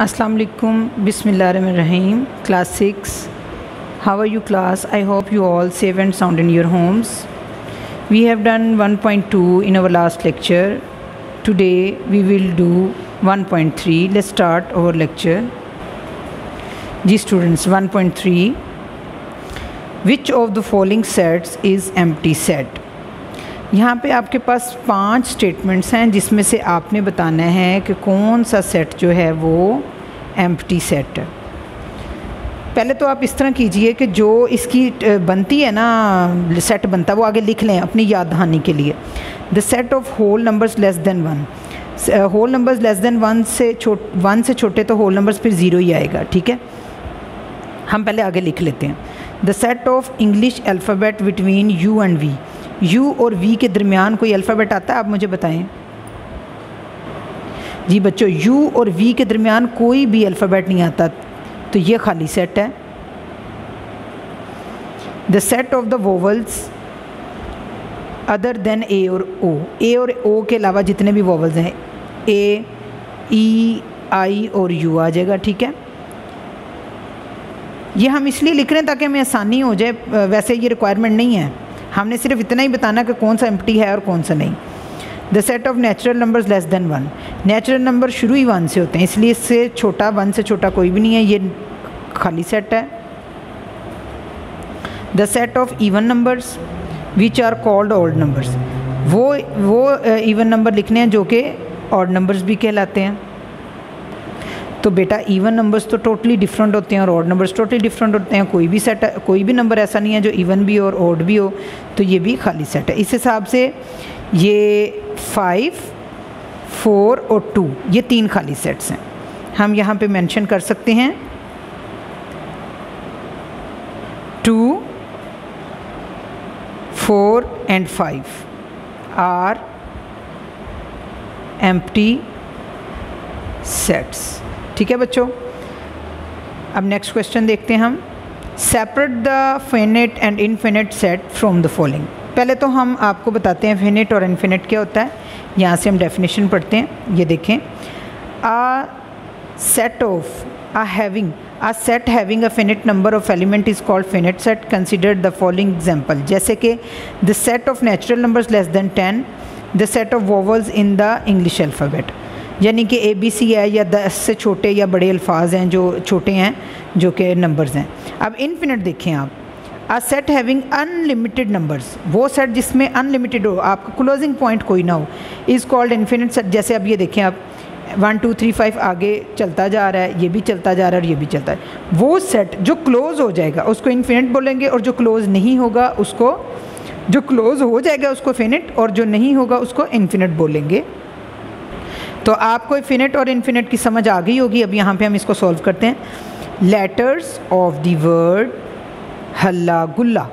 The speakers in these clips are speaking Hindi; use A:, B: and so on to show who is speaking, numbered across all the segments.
A: Assalamu alaikum, Bismillahirrahmanirrahim. Class 6. How are you, class? I hope you all safe and sound in your homes. We have done 1.2 in our last lecture. Today we will do 1.3. Let's start our lecture. Ji students, 1.3. Which of the following sets is empty set? यहाँ पे आपके पास 5 स्टेटमेंट्स हैं जिसमें से आपने बताना है कि कौन सा सेट जो है वो एम्प्टी सेट है। पहले तो आप इस तरह कीजिए कि जो इसकी बनती है ना सेट बनता है वो आगे लिख लें अपनी याद दहानी के लिए। The set of whole numbers less than 1, whole numbers less than 1 से छोटे तो होल नंबर्स फिर 0 ही आएगा, ठीक है। हम पहले आगे लिख लेते हैं। The set of English alphabet between U and V, U और वी के दरमियान कोई अल्फ़ाबेट आता है, आप मुझे बताएं। जी बच्चों, यू और वी के दरमियान कोई भी अल्फ़ाबेट नहीं आता, तो ये खाली सेट है। The set of the vowels other than A और ओ के अलावा जितने भी वोवल्स हैं, ए, ई, आई और यू आ जाएगा, ठीक है। ये हम इसलिए लिख रहे हैं ताकि हमें आसानी हो जाए, वैसे ये रिक्वायरमेंट नहीं है, हमने सिर्फ इतना ही बताना कि कौन सा एम्प्टी है और कौन सा नहीं। The set of natural numbers less than 1, natural number शुरू ही 1 से होते हैं, इसलिए इससे छोटा 1 से छोटा कोई भी नहीं है, ये खाली सेट है। The set of even numbers which are called odd numbers, वो इवन नंबर लिखने हैं जो कि ऑड नंबर्स भी कहलाते हैं। तो बेटा इवन नंबर्स तो टोटली डिफरेंट होते हैं और ऑड नंबर्स टोटली डिफरेंट होते हैं। कोई भी नंबर ऐसा नहीं है जो इवन भी हो और ऑड भी हो, तो ये भी खाली सेट है। इस हिसाब से ये 5, 4 और 2 ये 3 खाली सेट्स हैं। हम यहाँ पे मेंशन कर सकते हैं 2, 4 एंड 5 आर एम्प्टी सेट्स, ठीक है बच्चों। अब नेक्स्ट क्वेश्चन देखते हैं हम। Separate the finite and infinite set from the following. पहले तो हम आपको बताते हैं फिनिट और इनफिनिट क्या होता है। यहाँ से हम डेफिनेशन पढ़ते हैं, ये देखें। A set having a finite number of element is called finite set. Consider the following example, जैसे कि the set of natural numbers less then 10, the set of vowels in the English alphabet, यानी कि ABC है या 10 से छोटे या बड़े अल्फाज हैं जो छोटे हैं जो कि नंबर्स हैं। अब इनफिनिट देखें आप। A set having unlimited numbers, वो सेट जिसमें अनलिमिटेड हो, आपका क्लोजिंग पॉइंट कोई ना हो, इज़ कॉल्ड इनफिनिट सेट। जैसे अब ये देखें आप 1 2 3 5 आगे चलता जा रहा है, ये भी चलता जा रहा है और ये भी चलता है। वो सेट जो क्लोज हो जाएगा उसको इनफिनिट बोलेंगे, और जो क्लोज नहीं होगा उसको, जो क्लोज हो जाएगा उसको फिनिट, और जो नहीं होगा उसको इनफिनिट बोलेंगे। तो आपको फिनिट और इनफिनिट की समझ आ गई होगी। अब यहाँ पे हम इसको सॉल्व करते हैं। लेटर्स ऑफ द वर्ड हल्ला गुल्ला।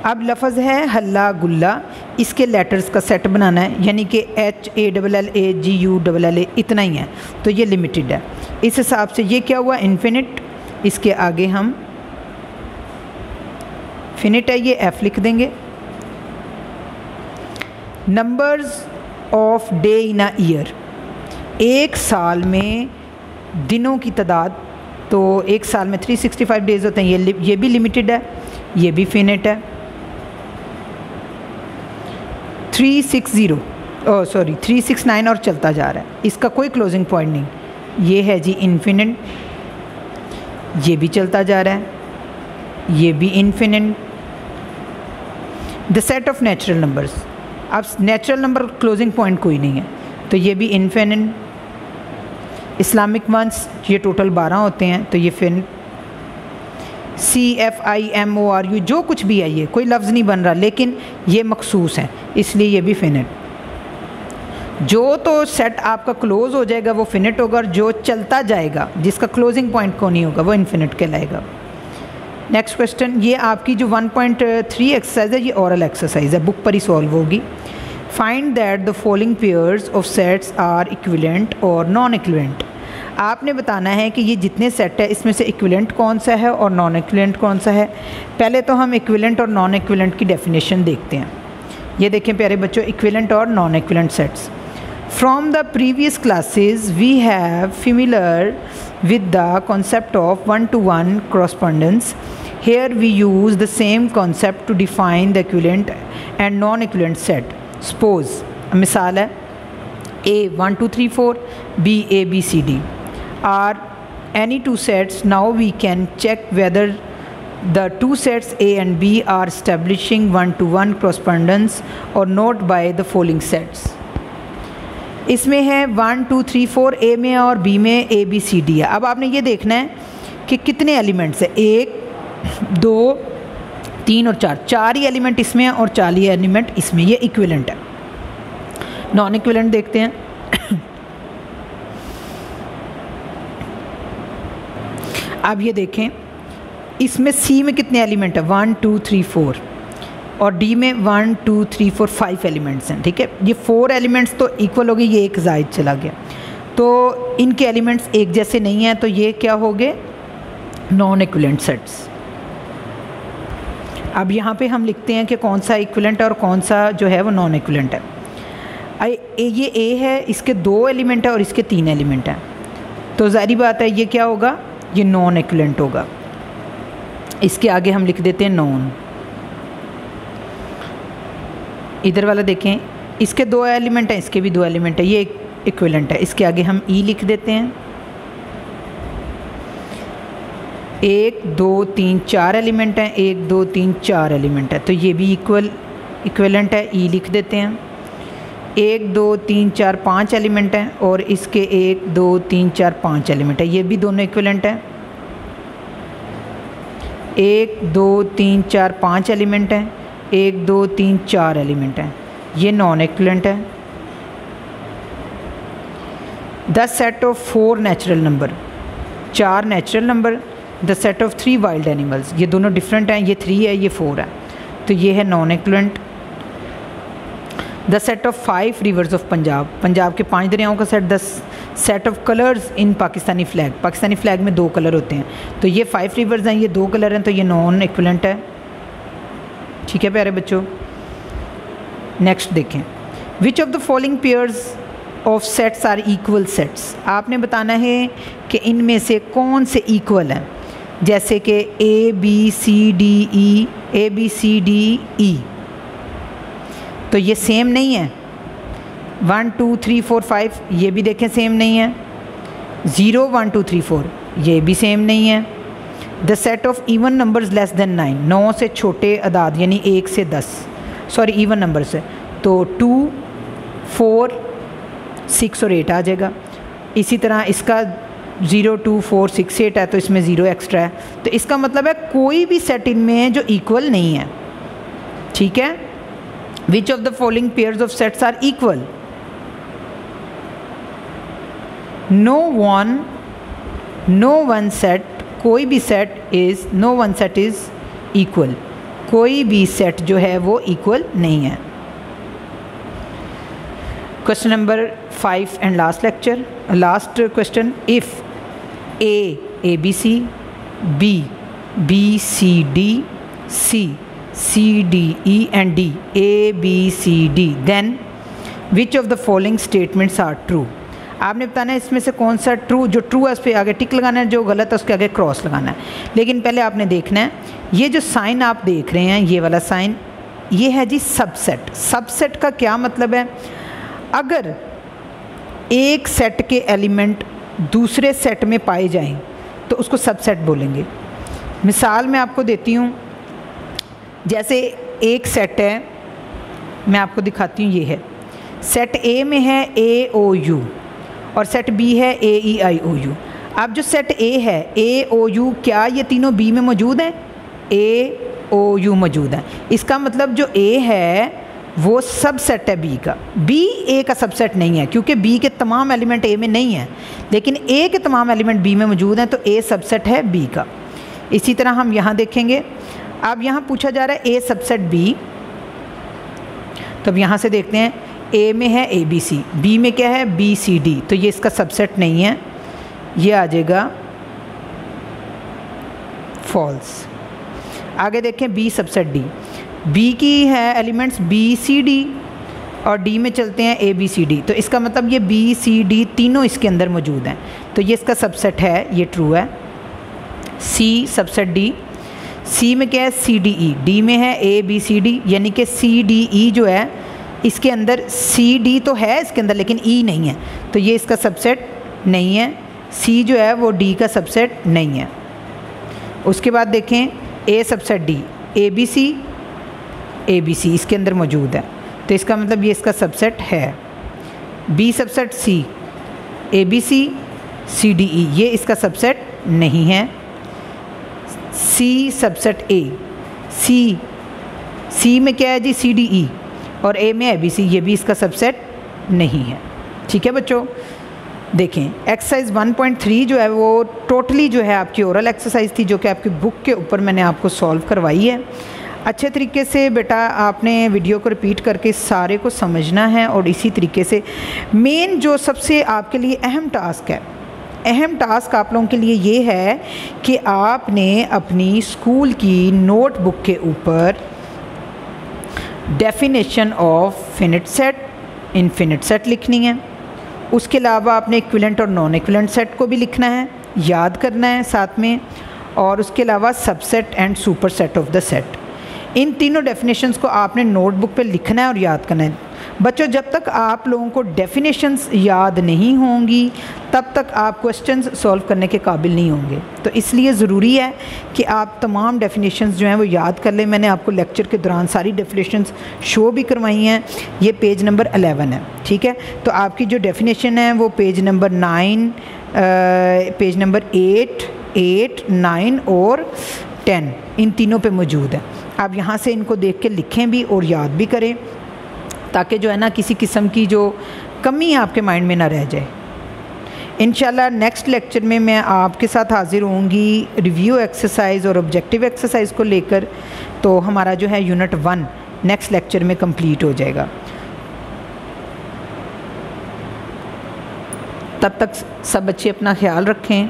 A: अब लफ्ज़ है हल्ला गुल्ला, इसके लेटर्स का सेट बनाना है, यानी कि HALLAGULLA इतना ही है, तो ये लिमिटेड है। इस हिसाब से ये क्या हुआ, इनफिनिट। इसके आगे हम फिनिट है, ये F लिख देंगे। Numbers of day in a year, एक साल में दिनों की तादाद, तो एक साल में 365 डेज़ होते हैं, ये भी लिमिटेड है, ये भी फिनिट है। 369 और चलता जा रहा है, इसका कोई क्लोजिंग पॉइंट नहीं, ये है जी इनफिनिट। ये भी चलता जा रहा है, ये भी infinite. The set of natural numbers, अब नेचुरल नंबर क्लोजिंग पॉइंट कोई नहीं है, तो ये भी इनफिनिट। इस्लामिक मंथ्स ये टोटल 12 होते हैं, तो ये फिनिट। CFIMORU जो कुछ भी है, ये कोई लफ्ज़ नहीं बन रहा, लेकिन ये मखसूस है, इसलिए ये भी फिनिट। जो तो सेट आपका क्लोज हो जाएगा वो फिनिट होगा, और जो चलता जाएगा जिसका क्लोजिंग पॉइंट को नहीं होगा वो इनफिनिट कहलाएगा। नेक्स्ट क्वेश्चन, ये आपकी जो 1.3 एक्सरसाइज है, ये ओरल एक्सरसाइज है, बुक पर ही सॉल्व होगी। Find that the following pairs of sets are equivalent और नॉन इक्विवेलेंट। आपने बताना है कि ये जितने सेट है इसमें से इक्विवेलेंट कौन सा है और नॉन इक्विवेलेंट कौन सा है। पहले तो हम इक्विवेलेंट और नॉन इक्विवेलेंट की डेफिनेशन देखते हैं। ये देखें प्यारे बच्चों, इक्विवेलेंट और non equivalent sets. From the previous classes, we have familiar with the concept of one-to-one correspondence. Here we use the same concept to define the equivalent and non-equivalent set. Suppose मिसाल है A 1 2 3 4, B A B C D are any two sets. Now we can check whether the two sets A and B are establishing one-to-one correspondence or not by the following sets. इसमें है 1 2 3 4 ए में और बी में ए बी सी डी है। अब आपने ये देखना है कि कितने एलिमेंट्स है, 1 2 3 और 4, 4 ही एलिमेंट इसमें है और 4 ही एलिमेंट इसमें, ये इक्विवेलेंट है। नॉन इक्विवेलेंट देखते हैं। अब ये देखें इसमें सी में कितने एलिमेंट है, 1 2 3 4 और डी में 1 2 3 4 5 एलिमेंट्स हैं। ठीक है, ये 4 एलिमेंट्स तो इक्वल हो गए, ये एक जायद चला गया, तो इनके एलिमेंट्स एक जैसे नहीं हैं, तो ये क्या हो गए, नॉन इक्विवेलेंट सेट्स। अब यहाँ पे हम लिखते हैं कि कौन सा इक्विवेलेंट है और कौन सा जो है वो नॉन इक्विवेलेंट है। ये ए है, इसके 2 एलिमेंट है और इसके 3 एलिमेंट हैं, तो ज़ाहिर बात है ये क्या होगा, ये नॉन इक्विवेलेंट होगा। इसके आगे हम लिख देते हैं नॉन। इधर वाला देखें, इसके 2 एलिमेंट हैं, इसके भी 2 एलिमेंट है, ये इक्विवेलेंट है। इसके आगे हम ई लिख देते हैं। 1 2 3 4 एलिमेंट हैं, 1 2 3 4 एलिमेंट है, तो ये भी इक्विवेलेंट है, ई लिख देते हैं। 1 2 3 4 5 एलिमेंट हैं और इसके 1 2 3 4 5 एलिमेंट है, ये भी दोनों इक्विवेलेंट है। 1 2 3 4 5 एलिमेंट हैं, 1 2 3 4 एलिमेंट हैं, ये नॉन इक्विवेलेंट है। The set of 4 natural number, 4 natural number, the set of 3 wild animals, ये दोनों डिफरेंट हैं, ये 3 है ये 4 है, तो ये है non equivalent. The set of 5 reverse of Punjab, Punjab के 5 दरियाओं का set. The set of colours in Pakistani flag, Pakistani flag में 2 कलर होते हैं, तो ये 5 रिवर्स हैं, ये 2 कलर हैं, तो ये नॉन इक्विवेलेंट है। ठीक है प्यारे बच्चों, नेक्स्ट देखें। Which of the following pairs of sets are equal sets, आपने बताना है कि इनमें से कौन से इक्वल हैं, जैसे कि A B C D E, A B C D E, तो ये सेम नहीं है। 1 2 3 4 5 ये भी देखें सेम नहीं है। 0 1 2 3 4 ये भी सेम नहीं है। The set of even numbers less then 9, 9 से छोटे अदाद यानी 1 से 10, सॉरी इवन नंबर से, तो 2 4 6 और 8 आ जाएगा। इसी तरह इसका 0 2 4 6 8 है, तो इसमें 0 एक्स्ट्रा है, तो इसका मतलब है कोई भी सेट इनमें है जो इक्वल नहीं है। ठीक है, which of the following pairs of sets are equal, no one set, कोई भी set is, no one set is equal, कोई भी सेट जो है वो इक्वल नहीं है। Question number 5 and last lecture, last question. If A B C, B C D, C D E and D A B C D, then which of the following statements are true. आपने बताना है इसमें से कौन सा ट्रू, जो ट्रू है उस पर आगे टिक लगाना है, जो गलत है उसके आगे क्रॉस लगाना है। लेकिन पहले आपने देखना है ये जो साइन आप देख रहे हैं, ये वाला साइन, ये है जी सबसेट। सबसेट का क्या मतलब है, अगर एक सेट के एलिमेंट दूसरे सेट में पाए जाएं तो उसको सबसेट बोलेंगे। मिसाल मैं आपको देती हूँ, जैसे एक सेट है, मैं आपको दिखाती हूँ, ये है सेट ए में है ए ओ यू और सेट बी है ए ई आई ओ यू। अब जो सेट ए है ए ओ यू, क्या ये तीनों बी में मौजूद हैं, ए ओ यू मौजूद है, इसका मतलब जो ए है वो सब सेट है बी का। बी ए का सबसेट नहीं है क्योंकि बी के तमाम एलिमेंट ए में नहीं हैं, लेकिन ए के तमाम एलिमेंट बी में मौजूद हैं, तो ए सबसेट है बी का। इसी तरह हम यहाँ देखेंगे, अब यहाँ पूछा जा रहा है ए सबसेट बी, तो अब यहाँ से देखते हैं ए में है ए बी सी, बी में क्या है बी सी डी, तो ये इसका सबसेट नहीं है, ये आ जाएगा फॉल्स। आगे देखें बी सबसेट डी, बी की है एलिमेंट्स बी सी डी, और डी में चलते हैं ए बी सी डी, तो इसका मतलब ये बी सी डी तीनों इसके अंदर मौजूद हैं, तो ये इसका सबसेट है, ये ट्रू है। सी सबसेट डी, सी में क्या है सी डी ई, डी में है ए बी सी डी, यानी कि सी डी ई जो है इसके अंदर सी डी तो है इसके अंदर लेकिन ई नहीं है, तो ये इसका सबसेट नहीं है। सी जो है वो डी का सबसेट नहीं है। उसके बाद देखें A subset D, A B C इसके अंदर मौजूद है, तो इसका मतलब ये इसका सबसेट है। B subset C, A B C D E, ये इसका सबसेट नहीं है। सी सबसेट ए, सी में क्या है जी सी डी ई, और ए में ए बी सी, ये भी इसका सबसेट नहीं है। ठीक है बच्चों, देखें एक्सरसाइज 1.3 जो है वो टोटली जो है आपकी ओरल एक्सरसाइज थी, जो कि आपकी बुक के ऊपर मैंने आपको सॉल्व करवाई है। अच्छे तरीके से बेटा आपने वीडियो को रिपीट करके सारे को समझना है, और इसी तरीके से मेन जो सबसे आपके लिए अहम टास्क है, अहम टास्क आप लोगों के लिए ये है कि आपने अपनी स्कूल की नोटबुक के ऊपर definition of finite set, infinite set लिखनी है। उसके अलावा आपने इक्विवेलेंट और नॉन इक्विवेलेंट सेट को भी लिखना है, याद करना है साथ में, और उसके अलावा subset and superset of the set. इन तीनों डेफिनेशंस को आपने नोटबुक पे लिखना है और याद करना है। बच्चों जब तक आप लोगों को डेफिनेशंस याद नहीं होंगी तब तक आप क्वेश्चंस सॉल्व करने के काबिल नहीं होंगे, तो इसलिए ज़रूरी है कि आप तमाम डेफिनेशंस जो हैं वो याद कर लें। मैंने आपको लेक्चर के दौरान सारी डेफिनेशंस शो भी करवाई हैं। ये पेज नंबर 11 है, ठीक है। तो आपकी जो डेफिनेशन है वो पेज नंबर 9, पेज नंबर 8, 9 और 10 इन तीनों पे मौजूद है। आप यहाँ से इनको देख के लिखें भी और याद भी करें, ताकि जो है ना किसी किस्म की जो कमी आपके माइंड में ना रह जाए। इंशाल्लाह नेक्स्ट लेक्चर में मैं आपके साथ हाज़िर होंगी रिव्यू एक्सरसाइज और ऑब्जेक्टिव एक्सरसाइज को लेकर, तो हमारा जो है यूनिट 1 नेक्स्ट लेक्चर में कंप्लीट हो जाएगा। तब तक सब बच्चे अपना ख्याल रखें।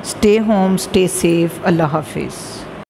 A: Stay home, stay safe. अल्लाह हाफिज़।